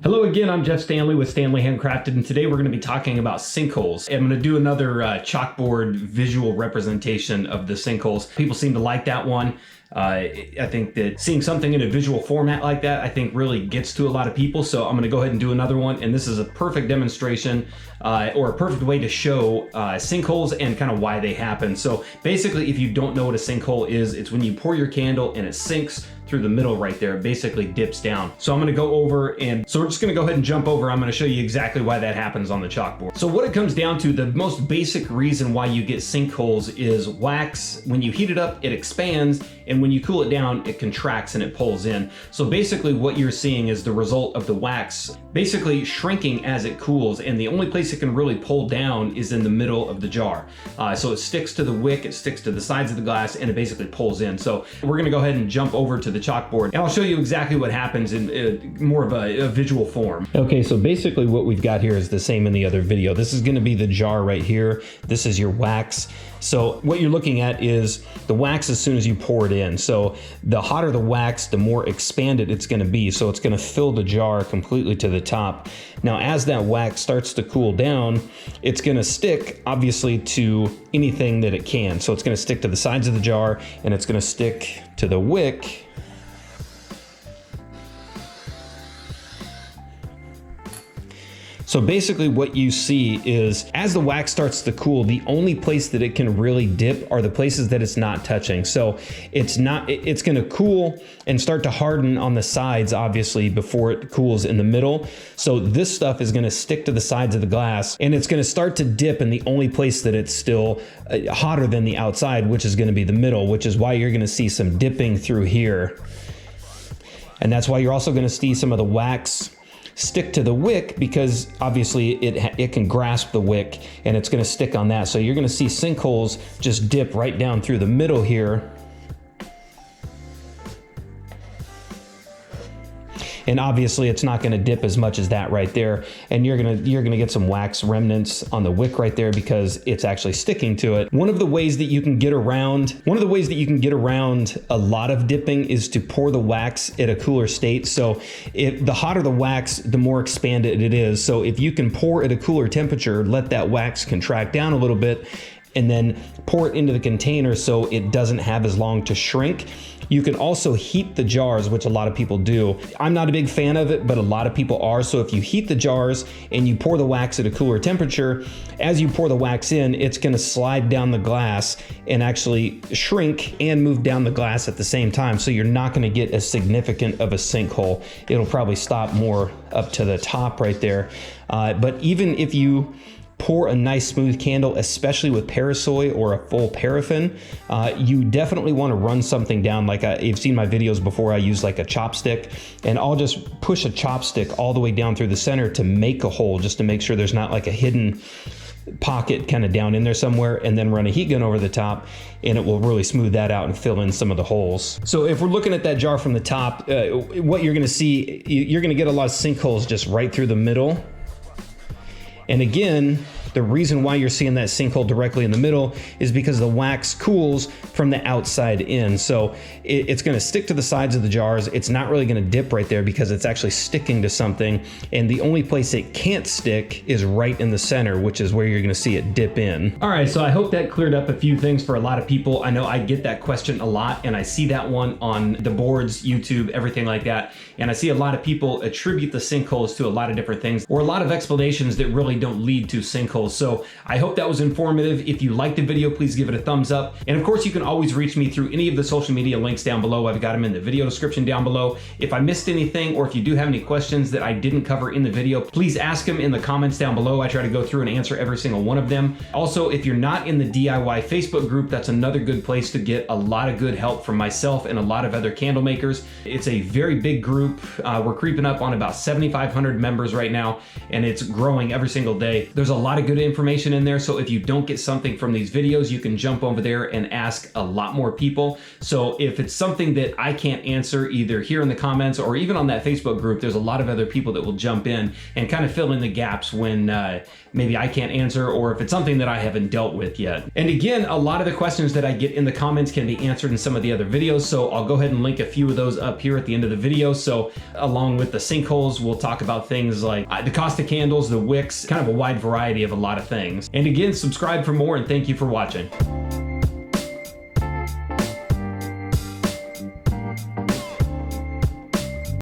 Hello again, I'm Jeff Stanley with Standley Handcrafted, and today we're going to be talking about sinkholes. I'm going to do another chalkboard visual representation of the sinkholes. People seem to like that one. I think that seeing something in a visual format like that, I think really gets to a lot of people. So I'm going to go ahead and do another one, and this is a perfect demonstration or a perfect way to show sinkholes and kind of why they happen. So basically, if you don't know what a sinkhole is, it's when you pour your candle and it sinks through the middle right there. It basically dips down. So I'm going to go over, and so we're just going to go ahead and jump over. I'm going to show you exactly why that happens on the chalkboard. So what it comes down to, the most basic reason why you get sinkholes is wax. When you heat it up, it expands, and when you cool it down, it contracts and it pulls in. So basically what you're seeing is the result of the wax basically shrinking as it cools, and the only place it can really pull down is in the middle of the jar. So it sticks to the wick, it sticks to the sides of the glass, and it basically pulls in. So we're going to go ahead and jump over to the chalkboard, and I'll show you exactly what happens in more of a visual form. Okay, so basically what we've got here is the same in the other video. This is going to be the jar right here. This is your wax. So what you're looking at is the wax as soon as you pour it in. So the hotter the wax, the more expanded it's going to be. So it's going to fill the jar completely to the top. Now, as that wax starts to cool down, it's going to stick obviously to anything that it can. So it's going to stick to the sides of the jar, and it's going to stick to the wick. So basically what you see is as the wax starts to cool, the only place that it can really dip are the places that it's not touching. So it's going to cool and start to harden on the sides, obviously, before it cools in the middle. So this stuff is going to stick to the sides of the glass, and it's going to start to dip in the only place that it's still hotter than the outside, which is going to be the middle, which is why you're going to see some dipping through here. And that's why you're also going to see some of the wax stick to the wick, because obviously it can grasp the wick and it's going to stick on that. So you're going to see sinkholes just dip right down through the middle here. And obviously it's not going to dip as much as that right there, and you're going to get some wax remnants on the wick right there because it's actually sticking to it. One of the ways that you can get around a lot of dipping is to pour the wax at a cooler state. So the hotter the wax, the more expanded it is. So if you can pour at a cooler temperature, let that wax contract down a little bit, and then pour it into the container so it doesn't have as long to shrink. You can also heat the jars, which a lot of people do. I'm not a big fan of it, but a lot of people are. So if you heat the jars and you pour the wax at a cooler temperature, as you pour the wax in, it's gonna slide down the glass and actually shrink and move down the glass at the same time. So you're not gonna get as significant of a sinkhole. It'll probably stop more up to the top right there. But even if you pour a nice smooth candle, especially with parasoy or a full paraffin, you definitely want to run something down. Like you've seen my videos before, I use like a chopstick, and I'll just push a chopstick all the way down through the center to make a hole, just to make sure there's not like a hidden pocket kind of down in there somewhere, and then run a heat gun over the top, and it will really smooth that out and fill in some of the holes. So if we're looking at that jar from the top, what you're going to see, you're going to get a lot of sinkholes just right through the middle. And again, the reason why you're seeing that sinkhole directly in the middle is because the wax cools from the outside in. So it's going to stick to the sides of the jars. It's not really going to dip right there because it's actually sticking to something. And the only place it can't stick is right in the center, which is where you're going to see it dip in. All right, so I hope that cleared up a few things for a lot of people. I know I get that question a lot, and I see that one on the boards, YouTube, everything like that. And I see a lot of people attribute the sinkholes to a lot of different things, or a lot of explanations that really don't lead to sinkholes. So I hope that was informative. If you liked the video, please give it a thumbs up. And of course, you can always reach me through any of the social media links down below. I've got them in the video description down below. If I missed anything, or if you do have any questions that I didn't cover in the video, please ask them in the comments down below. I try to go through and answer every single one of them. Also, if you're not in the DIY Facebook group, that's another good place to get a lot of good help from myself and a lot of other candle makers. It's a very big group. We're creeping up on about 7,500 members right now, and it's growing every single day. There's a lot of good good information in there. So if you don't get something from these videos, you can jump over there and ask a lot more people. So if it's something that I can't answer either here in the comments or even on that Facebook group, there's a lot of other people that will jump in and kind of fill in the gaps when maybe I can't answer, or if it's something that I haven't dealt with yet. And again, a lot of the questions that I get in the comments can be answered in some of the other videos. So I'll go ahead and link a few of those up here at the end of the video. So along with the sinkholes, we'll talk about things like the cost of candles, the wicks, kind of a wide variety of a lot of things. And again, subscribe for more, and thank you for watching.